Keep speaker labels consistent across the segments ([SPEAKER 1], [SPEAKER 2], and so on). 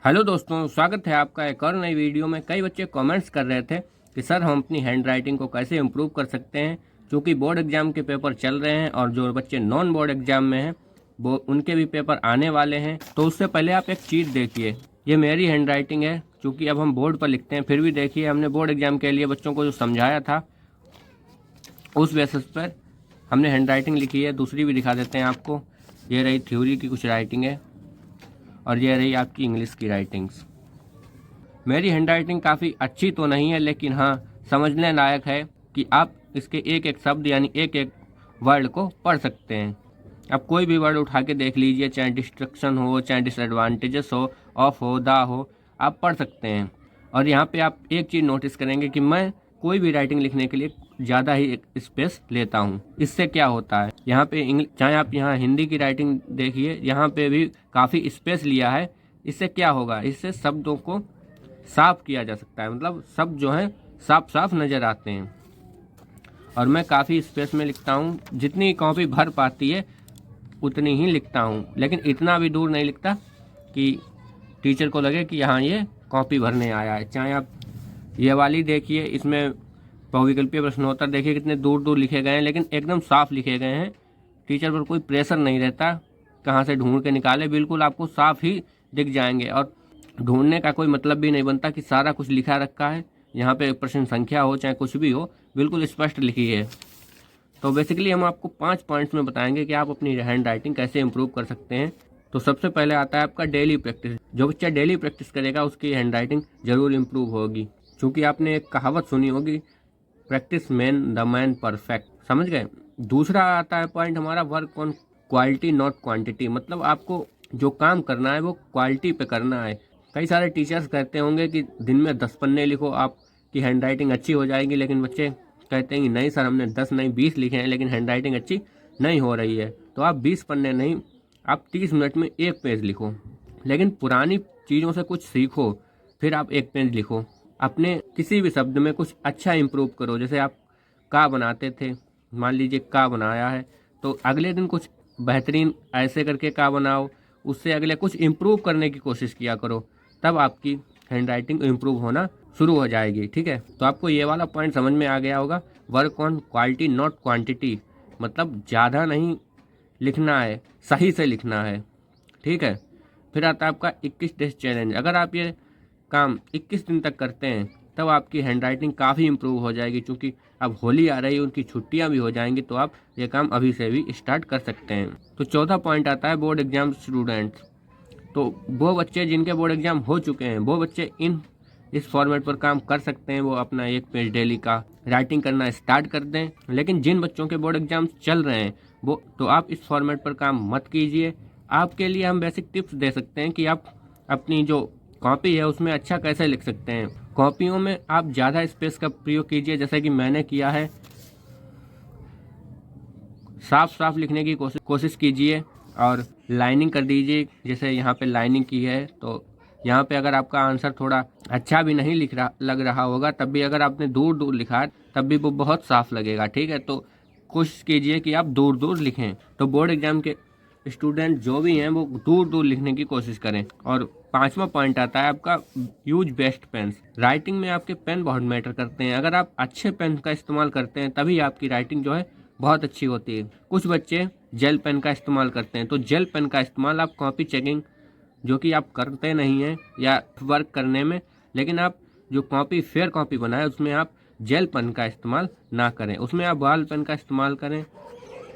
[SPEAKER 1] Hello दोस्तों, स्वागत है आपका एक और नई वीडियो में। कई बच्चे कमेंट्स कर रहे थे कि सर हम अपनी हैंड राइटिंग को कैसे इम्प्रूव कर सकते हैं, क्योंकि बोर्ड एग्जाम के पेपर चल रहे हैं और जो बच्चे नॉन बोर्ड एग्जाम में हैं वो उनके भी पेपर आने वाले हैं। तो उससे पहले आप एक चीज़ देखिए, ये मेरी हैंड राइटिंग है, क्योंकि अब हम बोर्ड पर लिखते हैं। फिर भी देखिए, हमने बोर्ड एग्जाम के लिए बच्चों को जो समझाया था उस बेसिस पर हमने हैंड राइटिंग लिखी है। दूसरी भी दिखा देते हैं आपको। ये रही थ्योरी की कुछ राइटिंग है और ये रही आपकी इंग्लिश की राइटिंग्स। मेरी हैंड राइटिंग काफ़ी अच्छी तो नहीं है, लेकिन हाँ, समझने लायक है कि आप इसके एक एक शब्द यानी एक एक वर्ड को पढ़ सकते हैं। अब कोई भी वर्ड उठा के देख लीजिए, चाहे डिस्ट्रक्शन हो, चाहे डिसएडवांटेजेस हो, ऑफ हो, दा हो, आप पढ़ सकते हैं। और यहाँ पे आप एक चीज़ नोटिस करेंगे कि मैं कोई भी राइटिंग लिखने के लिए ज़्यादा ही एक स्पेस लेता हूँ। इससे क्या होता है, यहाँ पे चाहे आप यहाँ हिंदी की राइटिंग देखिए, यहाँ पे भी काफ़ी स्पेस लिया है। इससे क्या होगा, इससे शब्दों को साफ किया जा सकता है, मतलब शब्द जो हैं साफ साफ नज़र आते हैं। और मैं काफ़ी स्पेस में लिखता हूँ, जितनी कॉपी भर पाती है उतनी ही लिखता हूँ, लेकिन इतना भी दूर नहीं लिखता कि टीचर को लगे कि हाँ ये कॉपी भरने आया है। चाहे आप ये वाली देखिए, इसमें बहुविकल्पीय प्रश्नोत्तर देखिए कितने दूर दूर लिखे गए हैं, लेकिन एकदम साफ लिखे गए हैं। टीचर पर कोई प्रेशर नहीं रहता कहाँ से ढूंढ के निकाले, बिल्कुल आपको साफ ही दिख जाएंगे। और ढूंढने का कोई मतलब भी नहीं बनता कि सारा कुछ लिखा रखा है। यहाँ पे प्रश्न संख्या हो चाहे कुछ भी हो, बिल्कुल स्पष्ट लिखी है। तो बेसिकली हम आपको 5 पॉइंट्स में बताएंगे कि आप अपनी हैंड राइटिंग कैसे इंप्रूव कर सकते हैं। तो सबसे पहले आता है आपका डेली प्रैक्टिस। जो बच्चा डेली प्रैक्टिस करेगा उसकी हैंड राइटिंग जरूर इम्प्रूव होगी, क्योंकि आपने एक कहावत सुनी होगी, practice man the man perfect. समझ गए। दूसरा आता है पॉइंट हमारा, work on quality not quantity. मतलब आपको जो काम करना है वो क्वालिटी पे करना है। कई सारे टीचर्स कहते होंगे कि दिन में 10 पन्ने लिखो, आपकी हैंड राइटिंग अच्छी हो जाएगी, लेकिन बच्चे कहते हैं कि नहीं सर, हमने 10 नहीं 20 लिखे हैं लेकिन हैंड राइटिंग अच्छी नहीं हो रही है। तो आप 20 पन्ने नहीं, आप 30 मिनट में एक पेज लिखो, लेकिन पुरानी चीज़ों से कुछ सीखो, फिर आप एक पेज लिखो। अपने किसी भी शब्द में कुछ अच्छा इम्प्रूव करो। जैसे आप का बनाते थे, मान लीजिए का बनाया है, तो अगले दिन कुछ बेहतरीन ऐसे करके का बनाओ, उससे अगले कुछ इम्प्रूव करने की कोशिश किया करो, तब आपकी हैंड राइटिंग इम्प्रूव होना शुरू हो जाएगी। ठीक है, तो आपको ये वाला पॉइंट समझ में आ गया होगा, work on quality not quantity. मतलब ज़्यादा नहीं लिखना है, सही से लिखना है। ठीक है। फिर आता है आपका 21 डेज चैलेंज। अगर आप ये काम 21 दिन तक करते हैं तब आपकी हैंड राइटिंग काफ़ी इम्प्रूव हो जाएगी, क्योंकि अब होली आ रही है, उनकी छुट्टियां भी हो जाएंगी, तो आप ये काम अभी से भी स्टार्ट कर सकते हैं। तो चौथा पॉइंट आता है बोर्ड एग्जाम स्टूडेंट्स। तो वो बच्चे जिनके बोर्ड एग्जाम हो चुके हैं, वो बच्चे इस फॉर्मेट पर काम कर सकते हैं। वो अपना एक पेज डेली का राइटिंग करना स्टार्ट कर दें। लेकिन जिन बच्चों के बोर्ड एग्जाम चल रहे हैं वो तो आप इस फॉर्मेट पर काम मत कीजिए। आपके लिए हम बेसिक टिप्स दे सकते हैं कि आप अपनी जो कॉपी है उसमें अच्छा कैसे लिख सकते हैं। कॉपियों में आप ज़्यादा स्पेस का प्रयोग कीजिए, जैसे कि मैंने किया है। साफ साफ लिखने की कोशिश कीजिए और लाइनिंग कर दीजिए। जैसे यहाँ पे लाइनिंग की है, तो यहाँ पे अगर आपका आंसर थोड़ा अच्छा भी नहीं लग रहा होगा, तब भी अगर आपने दूर दूर लिखा है तब भी वो बहुत साफ लगेगा। ठीक है, तो कोशिश कीजिए कि आप दूर दूर लिखें। तो बोर्ड एग्जाम के स्टूडेंट जो भी हैं वो दूर दूर लिखने की कोशिश करें। और 5वां पॉइंट आता है आपका, यूज बेस्ट पेन्स। राइटिंग में आपके पेन बहुत मैटर करते हैं। अगर आप अच्छे पेन का इस्तेमाल करते हैं तभी आपकी राइटिंग जो है बहुत अच्छी होती है। कुछ बच्चे जेल पेन का इस्तेमाल करते हैं, तो जेल पेन का इस्तेमाल आप कॉपी चेकिंग जो कि आप करते नहीं हैं या वर्क करने में, लेकिन आप जो कॉपी फेयर कॉपी बनाए उसमें आप जेल पेन का इस्तेमाल ना करें, उसमें आप बॉल पेन का इस्तेमाल करें।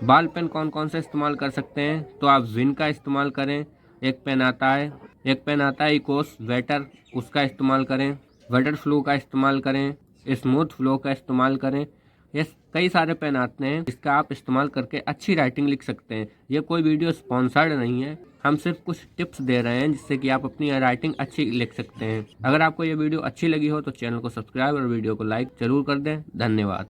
[SPEAKER 1] बॉल पेन कौन कौन से इस्तेमाल कर सकते हैं, तो आप विन का इस्तेमाल करें। एक पेन आता है इकोस वेटर, उसका इस्तेमाल करें। वेटर फ्लो का इस्तेमाल करें। स्मूथ फ्लो का इस्तेमाल करें। ये कई सारे पेन आते हैं जिसका आप इस्तेमाल करके अच्छी राइटिंग लिख सकते हैं। ये कोई वीडियो स्पॉन्सर्ड नहीं है, हम सिर्फ कुछ टिप्स दे रहे हैं जिससे कि आप अपनी राइटिंग अच्छी लिख सकते हैं। अगर आपको ये वीडियो अच्छी लगी हो तो चैनल को सब्सक्राइब और वीडियो को लाइक जरूर कर दें। धन्यवाद।